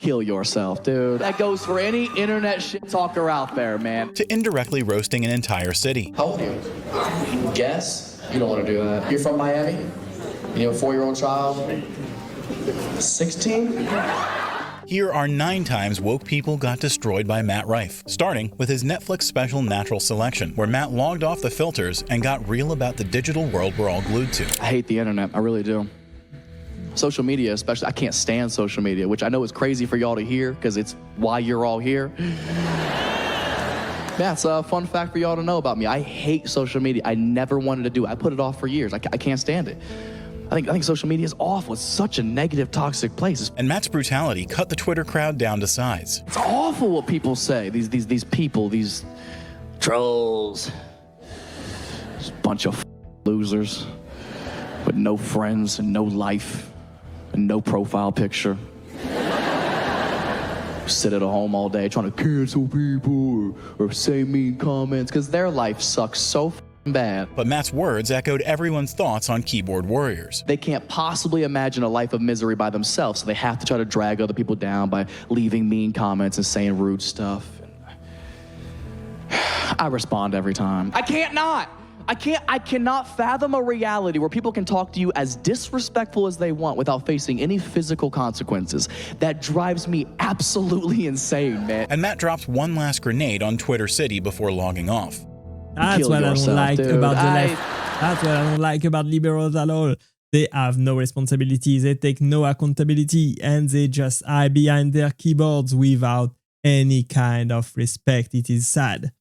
kill yourself, dude. That goes for any internet shit talker out there, man. To indirectly roasting an entire city. How old are you? Guess? You don't want to do that. You're from Miami? You have a 4-year-old child? 16? Here are 9 times woke people got destroyed by Matt Rife, starting with his Netflix special Natural Selection, where Matt logged off the filters and got real about the digital world we're all glued to. I hate the internet. I really do. Social media, especially, I can't stand social media, which I know is crazy for y'all to hear because it's why you're all here. That's a fun fact for y'all to know about me. I hate social media. I never wanted to do it. I put it off for years. I can't stand it. I think social media is awful. It's such a negative, toxic place. And Matt's brutality cut the Twitter crowd down to size. It's awful what people say. These people, these trolls, this bunch of losers with no friends and no life and no profile picture. Sit at home all day trying to cancel people or say mean comments because their life sucks so bad. But Matt's words echoed everyone's thoughts on keyboard warriors. They can't possibly imagine a life of misery by themselves, so they have to try to drag other people down by leaving mean comments and saying rude stuff. I respond every time. I cannot fathom a reality where people can talk to you as disrespectful as they want without facing any physical consequences. That drives me absolutely insane, man. And Matt dropped one last grenade on Twitter City before logging off. That's what I don't like about the left. That's what I don't like about liberals at all. They have no responsibility, they take no accountability, and they just hide behind their keyboards without any kind of respect. It is sad.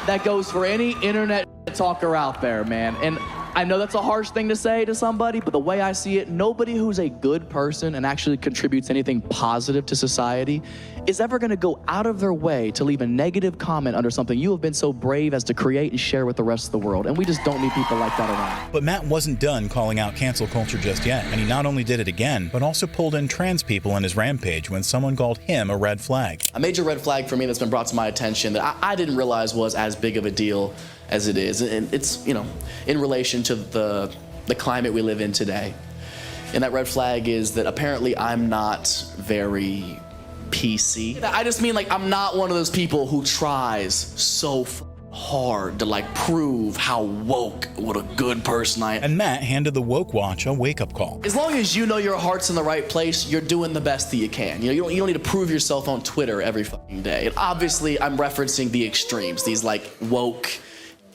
That goes for any internet talker out there, man. And I know that's a harsh thing to say to somebody, but the way I see it, nobody who's a good person and actually contributes anything positive to society is ever going to go out of their way to leave a negative comment under something you have been so brave as to create and share with the rest of the world. And we just don't need people like that around. But Matt wasn't done calling out cancel culture just yet, and he not only did it again, but also pulled in trans people in his rampage when someone called him a red flag. A major red flag for me that's been brought to my attention that I didn't realize was as big of a deal as it is, and it's, you know, in relation to the climate we live in today. And that red flag is that apparently I'm not very PC. I just mean, like, I'm not one of those people who tries so hard to, like, prove how woke, what a good person I am. And Matt handed the Woke Watch a wake-up call. As long as you know your heart's in the right place, you're doing the best that you can. You know, you don't need to prove yourself on Twitter every fucking day. And obviously, I'm referencing the extremes, these, like, woke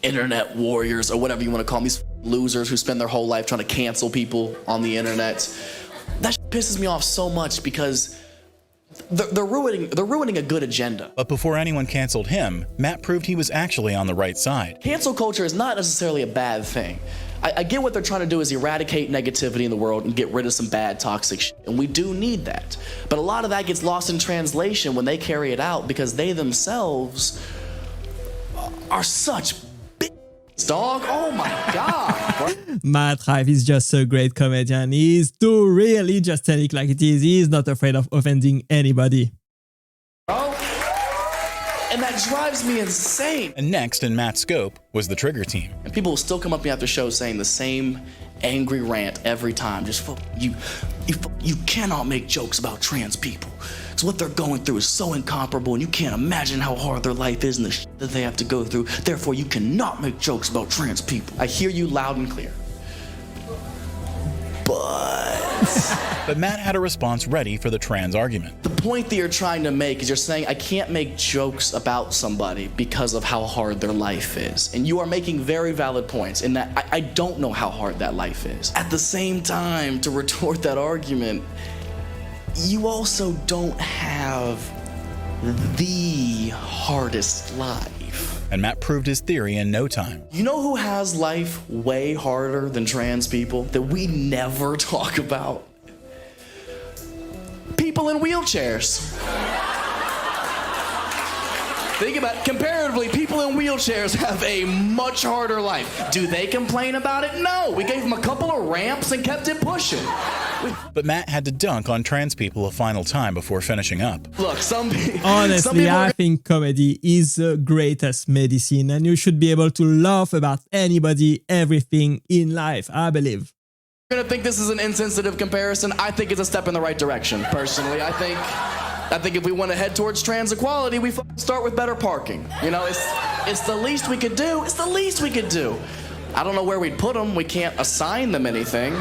internet warriors or whatever you want to call them, these losers who spend their whole life trying to cancel people on the internet. That pisses me off so much because they're ruining a good agenda. But before anyone canceled him, Matt proved he was actually on the right side. Cancel culture is not necessarily a bad thing. I get what they're trying to do is eradicate negativity in the world and get rid of some bad toxic shit, and we do need that. But a lot of that gets lost in translation when they carry it out because they themselves are such dog. Oh my God. Matt Rife is just a great comedian. He's too really just tell it like it is. He's not afraid of offending anybody. Bro. And that drives me insane. And next in Matt's scope was the Trigger team. And people will still come up to me after shows saying the same angry rant every time. Just you cannot make jokes about trans people. So what they're going through is so incomparable, and you can't imagine how hard their life is and the shit that they have to go through. Therefore, you cannot make jokes about trans people. I hear you loud and clear. But Matt had a response ready for the trans argument. The point that you're trying to make is you're saying I can't make jokes about somebody because of how hard their life is. And you are making very valid points in that I don't know how hard that life is. At the same time, to retort that argument, you also don't have the hardest life. And Matt proved his theory in no time. You know who has life way harder than trans people that we never talk about? People in wheelchairs. Think about it. Comparatively, people in wheelchairs have a much harder life. Do they complain about it? No. We gave them a couple of ramps and kept it pushing. But Matt had to dunk on trans people a final time before finishing up. Look, honestly, I think comedy is the greatest medicine, and you should be able to laugh about anybody, everything in life, I believe. gonna think this is an insensitive comparison. I think it's a step in the right direction, personally. I think if we want to head towards trans equality, we start with better parking. You know, it's the least we could do. It's the least we could do. I don't know where we'd put them. We can't assign them anything.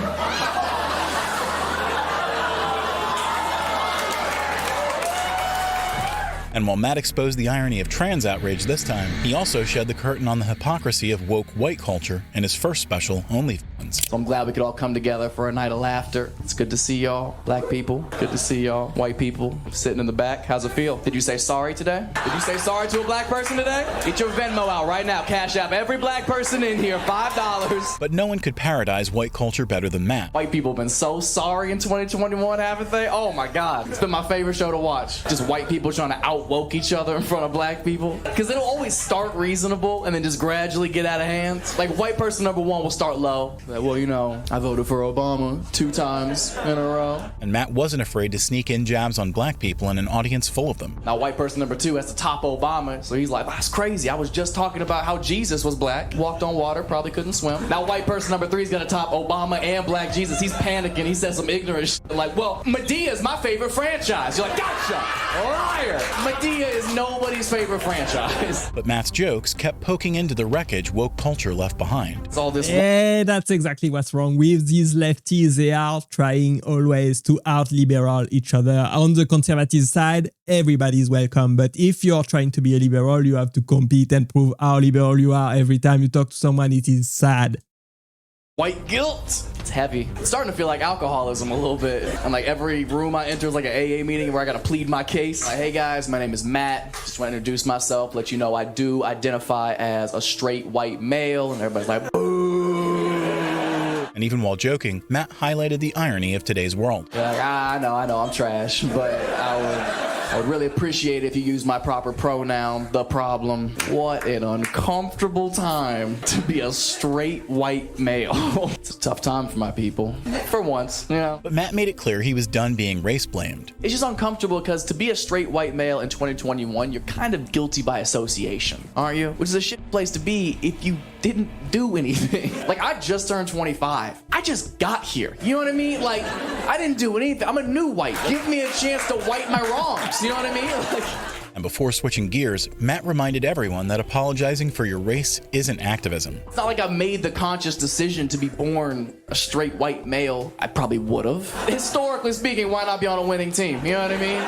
And while Matt exposed the irony of trans outrage this time, he also shed the curtain on the hypocrisy of woke white culture in his first special, OnlyFans. So I'm glad we could all come together for a night of laughter. It's good to see y'all, black people. Good to see y'all, white people, sitting in the back. How's it feel? Did you say sorry today? Did you say sorry to a black person today? Get your Venmo out right now. Cash App every black person in here, $5. But no one could parodize white culture better than Matt. White people have been so sorry in 2021, haven't they? Oh my God. It's been my favorite show to watch. Just white people trying to out-woke each other in front of black people. Because it'll always start reasonable and then just gradually get out of hand. Like white person number one will start low. Like, well, you know, I voted for Obama 2 times in a row. And Matt wasn't afraid to sneak in jabs on black people in an audience full of them. Now white person number 2 has to top Obama. So he's like, that's crazy. I was just talking about how Jesus was black, walked on water, probably couldn't swim. Now white person number 3 is gonna top Obama and black Jesus. He's panicking. He says some ignorant shit like, well, Medea's my favorite franchise. You're like, gotcha, liar. Medea is nobody's favorite franchise. But Matt's jokes kept poking into the wreckage woke culture left behind. It's all this. Yeah, that's exactly what's wrong with these lefties. They are trying always to out-liberal each other. On the conservative side, everybody's welcome. But if you're trying to be a liberal, you have to compete and prove how liberal you are every time you talk to someone. It is sad. White guilt. It's heavy. It's starting to feel like alcoholism a little bit. And like every room I enter is like an AA meeting where I gotta plead my case. Like, hey guys, my name is Matt. Just want to introduce myself, let you know I do identify as a straight white male. And everybody's like, boo. And even while joking, Matt highlighted the irony of today's world. You're like, I know, I'm trash, but I would really appreciate it if you use my proper pronoun, the problem. What an uncomfortable time to be a straight white male. It's a tough time for my people. For once, you know. But Matt made it clear he was done being race blamed. It's just uncomfortable because to be a straight white male in 2021, you're kind of guilty by association, aren't you? Which is a shit place to be if you didn't do anything. Like, I just turned 25. I just got here. You know what I mean? Like, I didn't do anything. I'm a new white. Give me a chance to white my wrongs. You know what I mean? Like, And before switching gears, Matt reminded everyone that apologizing for your race isn't activism. it's not like I made the conscious decision to be born a straight white male. I probably would have. Historically speaking, why not be on a winning team? You know what I mean?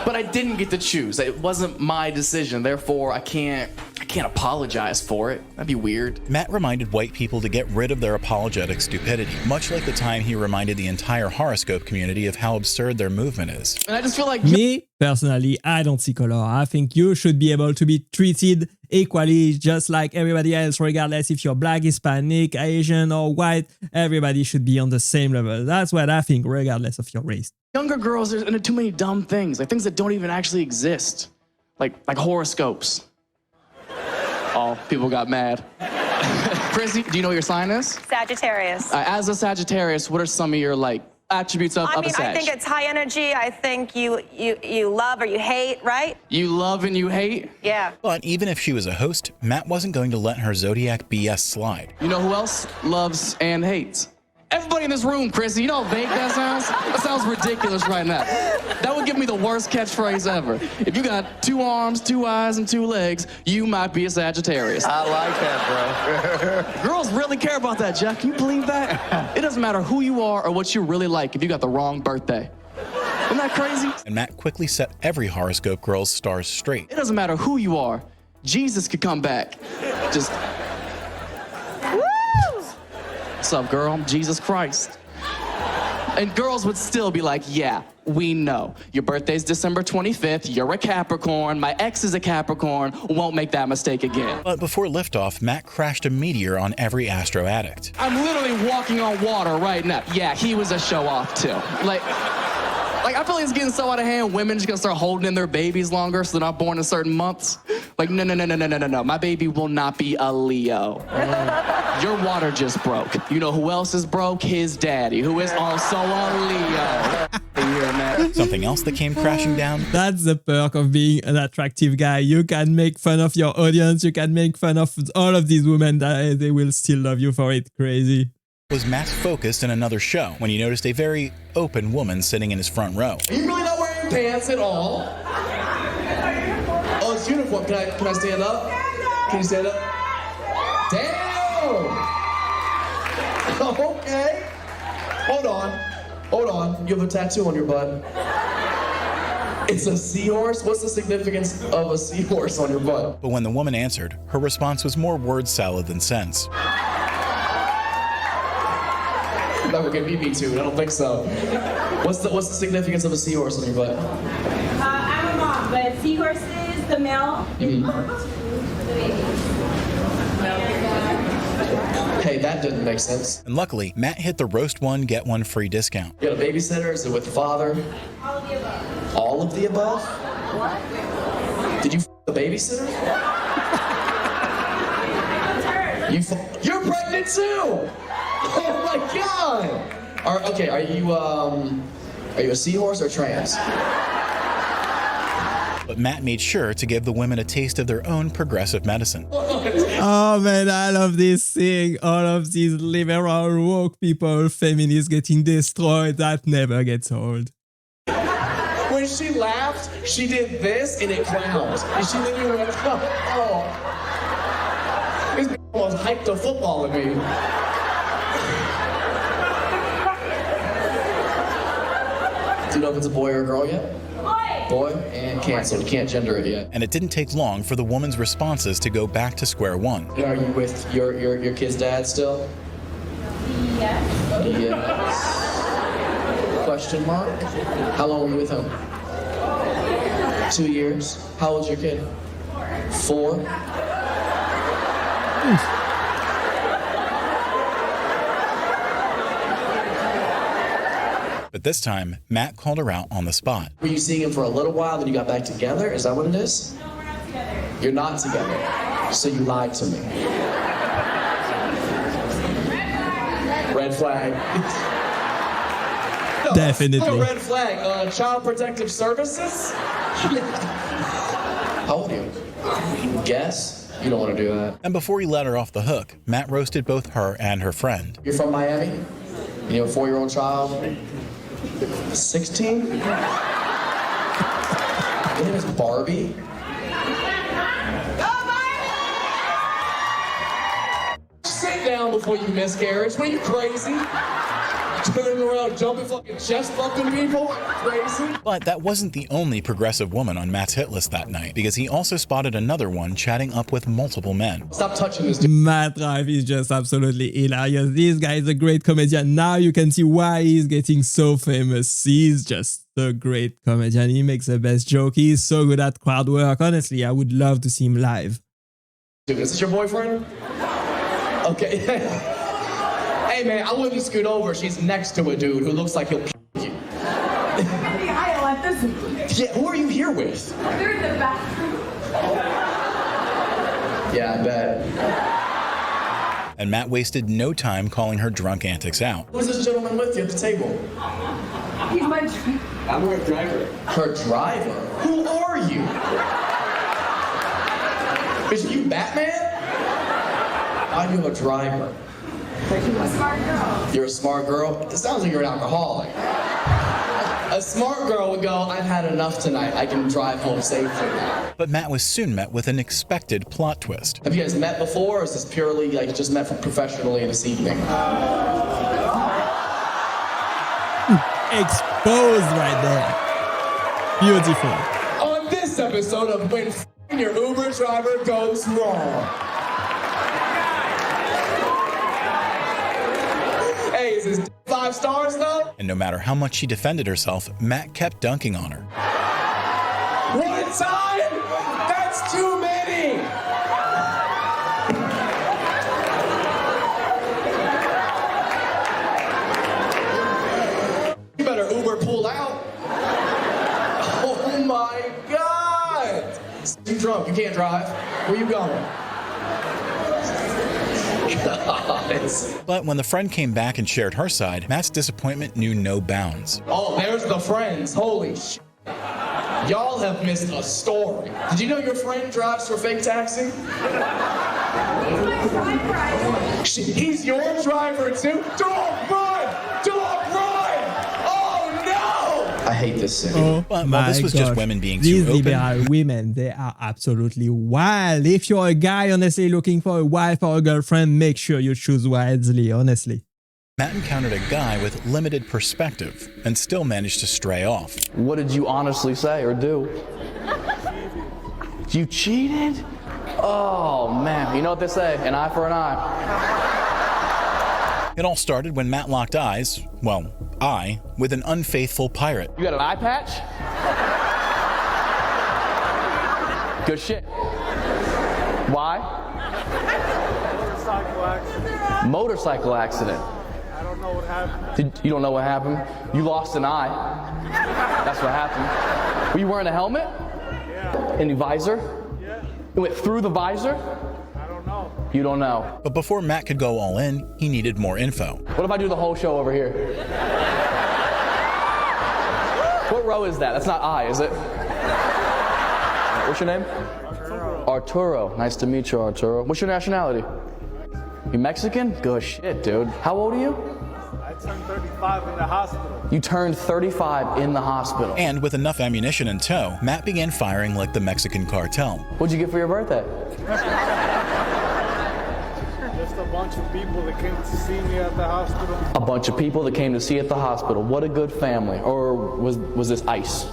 But I didn't get to choose. It wasn't my decision. Therefore, I can't apologize for it. That'd be weird. Matt reminded white people to get rid of their apologetic stupidity, much like the time he reminded the entire Horoscope community of how absurd their movement is. And I just feel like Me, personally, I don't see color. I think you should be able to be treated equally, just like everybody else, regardless if you're black, Hispanic, Asian, or white. Everybody should be on the same level. That's what I think, regardless of your race. younger girls are into too many dumb things, like things that don't even actually exist, like horoscopes. Oh, people got mad. Chrissy, do you know what your sign is? Sagittarius. As a Sagittarius, what are some of your attributes of a Sag? I think it's high energy. I think you love or you hate, right? You love and you hate? Yeah. But even if she was a host, Matt wasn't going to let her zodiac BS slide. You know who else loves and hates? Everybody in this room, Chrissy. You know how vague that sounds? That sounds ridiculous right now. That would give me the worst catchphrase ever. If you got 2 arms, 2 eyes, and 2 legs, you might be a Sagittarius. I like that, bro. Girls really care about that, Jeff. Can you believe that? It doesn't matter who you are or what you really like if you got the wrong birthday. Isn't that crazy? And Matt quickly set every horoscope girl's stars straight. It doesn't matter who you are. Jesus could come back. Just... What's up, girl? I'm Jesus Christ. And girls would still be like, yeah, we know. Your birthday's December 25th. You're a Capricorn. My ex is a Capricorn. Won't make that mistake again. But before liftoff, Matt crashed a meteor on every Astro addict. I'm literally walking on water right now. Yeah, he was a show-off, too. Like, I feel like it's getting so out of hand, women just gonna start holding in their babies longer so they're not born in certain months. Like, no. My baby will not be a Leo. Your water just broke. You know who else is broke? His daddy, who is also a Leo. Here, man. Something else that came crashing down? That's the perk of being an attractive guy. You can make fun of your audience. You can make fun of all of these women. They will still love you for it. Crazy. was Matt's focus in another show when he noticed a very open woman sitting in his front row. Are you really not wearing pants at all? Oh, it's uniform. Can I stand up? Can you stand up? Damn! Okay. Hold on. You have a tattoo on your butt. It's a seahorse? What's the significance of a seahorse on your butt? But when the woman answered, her response was more word salad than sense. That would get me too. I don't think so. What's the significance of a seahorse on your butt? I'm a mom, but seahorses, the male, is the baby. Hey, that didn't make sense. And luckily, Matt hit the roast one, get one free discount. You got a babysitter? Is it with the father? All of the above. All of the above? What? Did you the babysitter? You're pregnant too! Oh my god! Okay, are you a seahorse or trans? But Matt made sure to give the women a taste of their own progressive medicine. Oh man, I love this thing. All of these liberal woke people, feminists getting destroyed. That never gets old. When she laughed, she did this and it clowned. And she literally went, oh. This almost hyped a football at me. Do you know if it's a boy or a girl yet? Boy, and canceled. You can't gender it yet. And it didn't take long for the woman's responses to go back to square one. Are you with your kid's dad still? Yes. Yes. Question mark? How long were you with him? 2 years. How old's your kid? 4. But this time, Matt called her out on the spot. Were you seeing him for a little while, then you got back together? Is that what it is? No, we're not together. You're not together. So you lied to me. Red flag. No, Definitely. A red flag. Child Protective Services? How old are you? Guess? You don't want to do that. And before he let her off the hook, Matt roasted both her and her friend. You're from Miami? You have a 4-year-old child? 16? Your name is Barbie? Sit down before you miscarriage. What are you, crazy? Turning around, jumping, fucking chest bumping people? Crazy? But that wasn't the only progressive woman on Matt's hit list that night, because he also spotted another one chatting up with multiple men. Stop touching this dude. Matt Rife is just absolutely hilarious. This guy is a great comedian. Now you can see why he's getting so famous. He's just a great comedian. He makes the best joke. He's so good at crowd work. Honestly, I would love to see him live. Dude, is this your boyfriend? Okay. Hey man, I wouldn't scoot over. She's next to a dude who looks like he'll kill you. I like this. Yeah, who are you here with? They're in the bathroom. Yeah, I bet. And Matt wasted no time calling her drunk antics out. Who's this gentleman with you at the table? He's my driver. I'm her driver. Her driver? Who are you? Is you Batman? Why do you have a driver? I'm a smart girl. You're a smart girl? It sounds like you're an alcoholic. A smart girl would go, I've had enough tonight. I can drive home safely now. But Matt was soon met with an expected plot twist. Have you guys met before, or is this purely like just met professionally this evening? Exposed right there. Beautiful. On this episode of When Your Uber Driver Goes Wrong. Hey, is this 5 stars though? And no matter how much she defended herself, Matt kept dunking on her. One time? That's too many! You better Uber pull out. Oh my God! You drunk, you can't drive. Where you going? But when the friend came back and shared her side, Matt's disappointment knew no bounds. Oh, there's the friends. Holy shit. Y'all have missed a story. Did you know your friend drives for fake taxi? He's your driver too? Don't run! Don't run! Oh no! I hate this city. Oh, Well, my this was just gosh. women being These too open. liberal women, they are absolutely wild. If you're a guy, honestly, looking for a wife or a girlfriend, make sure you choose wisely, honestly. Matt encountered a guy with limited perspective and still managed to stray off. What did you honestly say or do? You cheated? Oh man, you know what they say, an eye for an eye. It all started when Matt locked eyes, well, with an unfaithful pirate. You got an eye patch? Good shit. Why? Motorcycle accident. Motorcycle accident. I don't know what happened. You don't know what happened? You lost an eye. That's what happened. Were you wearing a helmet? Yeah. Any visor? Yeah. It went through the visor? I don't know. You don't know. But before Matt could go all in, he needed more info. What if I do the whole show over here? What row is that? That's not I, is it? What's your name? Arturo. Nice to meet you, Arturo. What's your nationality? You Mexican? Good shit, dude. How old are you? I turned 35 in the hospital. You turned 35 in the hospital. And with enough ammunition in tow, Matt began firing like the Mexican cartel. What'd you get for your birthday? Just a bunch of people that came to see me at the hospital. A bunch of people that came to see you at the hospital. What a good family. Or was this ICE?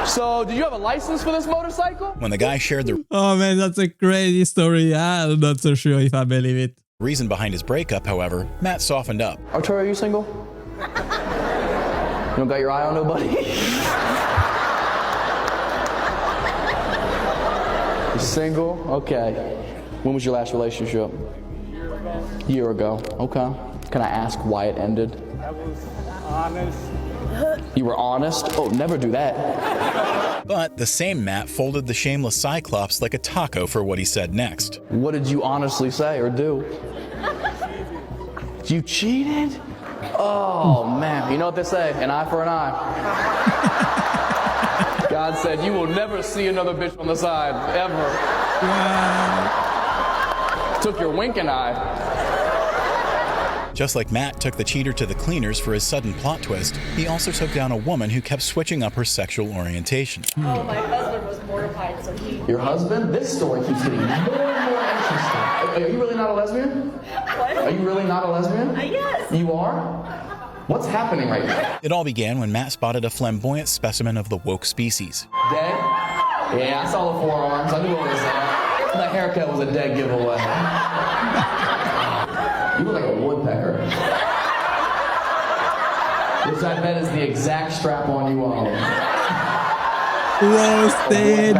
So, did you have a license for this motorcycle? When the guy shared the Oh man, that's a crazy story. I'm not so sure if I believe it. reason behind his breakup, however, Matt softened up. Arturo, are you single? You don't got your eye on nobody? You single? Okay. When was your last relationship? Year ago. Okay. Can I ask why it ended? I was honest. You were honest? Oh, never do that. But the same Matt folded the shameless Cyclops like a taco for what he said next. What did you honestly say or do? You cheated? Oh, man. You know what they say, an eye for an eye. God said you will never see another bitch on the side, ever. Took your winking eye. Just like Matt took the cheater to the cleaners for his sudden plot twist, he also took down a woman who kept switching up her sexual orientation. Oh, my husband was mortified, so he... Your husband? This story keeps getting more and more interesting. Are you really not a lesbian? What? Are you really not a lesbian? Yes. You are? What's happening right now? It all began when Matt spotted a flamboyant specimen of the woke species. Dead? Yeah, I saw the forearms. I knew what was that. The haircut was a dead giveaway. You look like a woodpecker. Which I bet is the exact strap on you all. Roasted.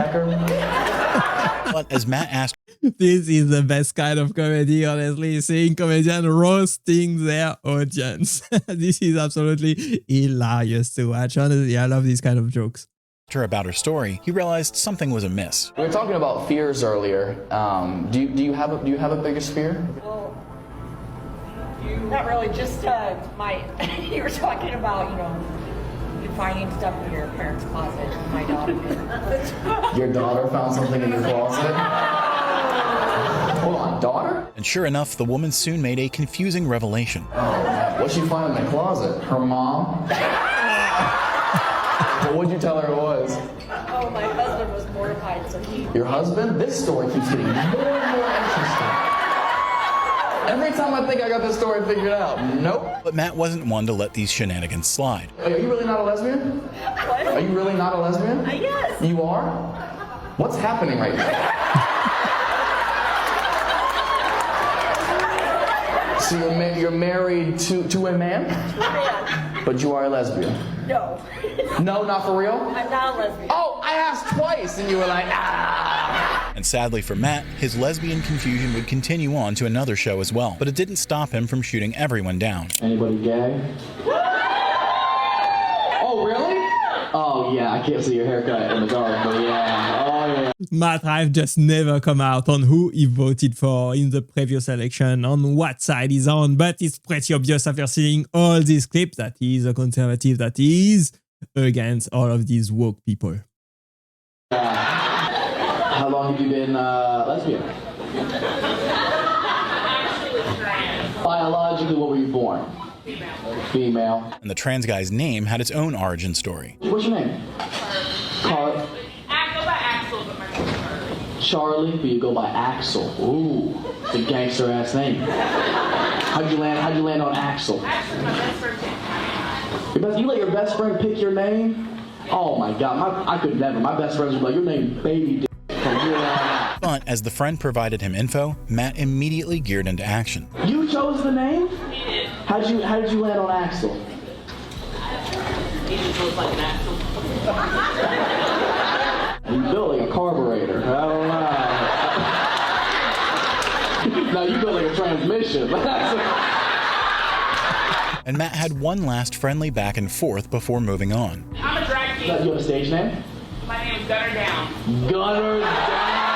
But as Matt asked This is the best kind of comedy, honestly. Seeing comedians roasting their audience. This is absolutely hilarious to watch. Honestly, I love these kind of jokes. her about her story, he realized something was amiss. We were talking about fears earlier. Do you have a biggest fear? Well, not really, just my, you were talking about, finding stuff in your parents' closet. My daughter did. Your daughter found something in your closet? Hold on, daughter? And sure enough, the woman soon made a confusing revelation. Oh, what'd she find in the closet? Her mom? Well, what'd you tell her it was? Oh, my husband was mortified, so he... Your husband? This story keeps getting more and more interesting. Every time I think I got this story figured out, nope. But Matt wasn't one to let these shenanigans slide. Are you really not a lesbian? What? Are you really not a lesbian? Yes. You are? What's happening right now? So you're married to a man? Man. But you are a lesbian? No. No, not for real? I'm not a lesbian. Oh, I asked twice and you were like, ah. And sadly for Matt, his lesbian confusion would continue on to another show as well, but it didn't stop him from shooting everyone down. Anybody gay? Oh, really? Oh, Oh yeah, I can't see your haircut in the dark, but yeah. Oh yeah. Matt Rife just never come out on who he voted for in the previous election, on what side he's on, but it's pretty obvious after seeing all these clips that he's a conservative, that he's against all of these woke people. How long have you been lesbian? Biologically, what were you born? Female. And the trans guy's name had its own origin story. What's your name? Carl. I go by Axel, but my name's Charlie. Charlie, but you go by Axel. Ooh, it's a gangster ass name. How'd you land on Axel? Actually, my best friend picked You let your best friend pick your name? Oh my God, I could never. My best friends would be like, your name Baby D from here on out. But as the friend provided him info, Matt immediately geared into action. You chose the name? He did. How did you land on Axel? He just looks like an Axel. You built like a carburetor. I don't know. No, you built like a transmission. And Matt had one last friendly back and forth before moving on. I'm a drag Do you king. have a stage name? My name is Gunner Down. Gunner Down.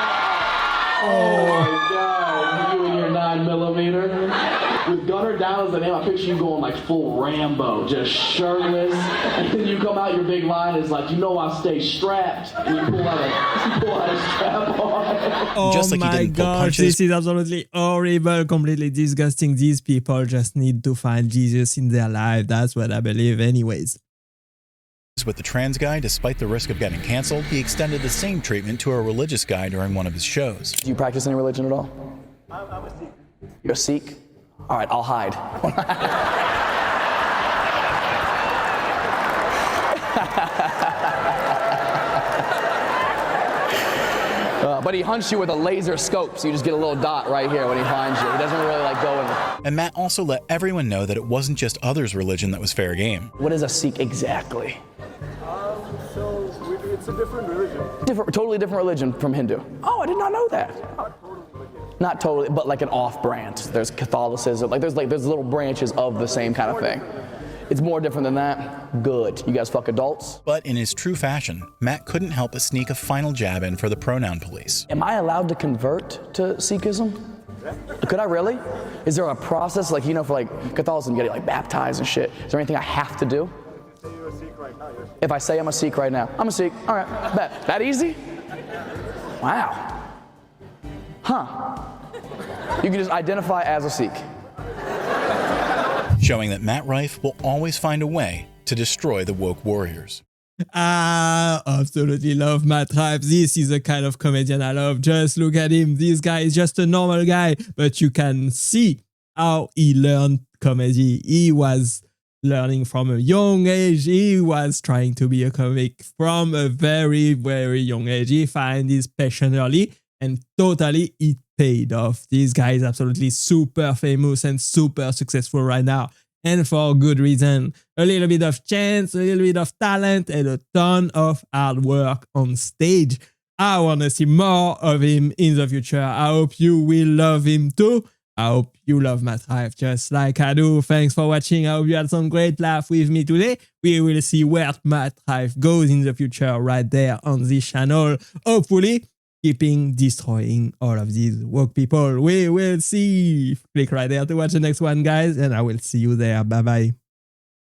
Oh my God. You and your 9mm. With Gunner Down as the name, I picture you going like full Rambo, just shirtless. And then you come out, your big line is like, you know I stay strapped. And you pull out a strap on. Oh Just like he my didn't pull God, punches. this is absolutely horrible, completely disgusting. These people just need to find Jesus in their life. That's what I believe anyways. With the trans guy, despite the risk of getting canceled, he extended the same treatment to a religious guy during one of his shows. Do you practice any religion at all? I'm a Sikh. You're a Sikh? All right, I'll hide. But he hunts you with a laser scope, so you just get a little dot right here when he finds you. He doesn't really like go in. And Matt also let everyone know that it wasn't just others' religion that was fair game. What is a Sikh exactly? So it's a different religion. Totally different religion from Hindu. Oh, I did not know that. Not totally, but like an off-brand. There's Catholicism, there's little branches of the same kind of thing. It's more different than that. Good. You guys fuck adults? But in his true fashion, Matt couldn't help but sneak a final jab in for the pronoun police. Am I allowed to convert to Sikhism? Could I really? Is there a process, for Catholicism, you get baptized and shit. Is there anything I have to do? Say you're a Sikh right now. If I say I'm a Sikh right now, I'm a Sikh. All right, bet. That easy? Wow. Huh. You can just identify as a Sikh. Showing that Matt Rife will always find a way to destroy the woke warriors. I absolutely love Matt Rife. This is the kind of comedian I love. Just look at him. This guy is just a normal guy, but you can see how he learned comedy. He was learning from a young age. He was trying to be a comic from a very, very young age. He found his passion early, and totally it paid off. This guy is absolutely super famous and super successful right now, and for good reason. A little bit of chance, a little bit of talent, and a ton of hard work on stage. I want to see more of him in the future. I hope you will love him too. I hope you love Matt Rife just like I do. Thanks for watching. I hope you had some great laugh with me today. We will see where Matt Rife goes in the future right there on this channel. Hopefully, keeping destroying all of these woke people. We will see. Click right there to watch the next one, guys, and I will see you there. Bye-bye.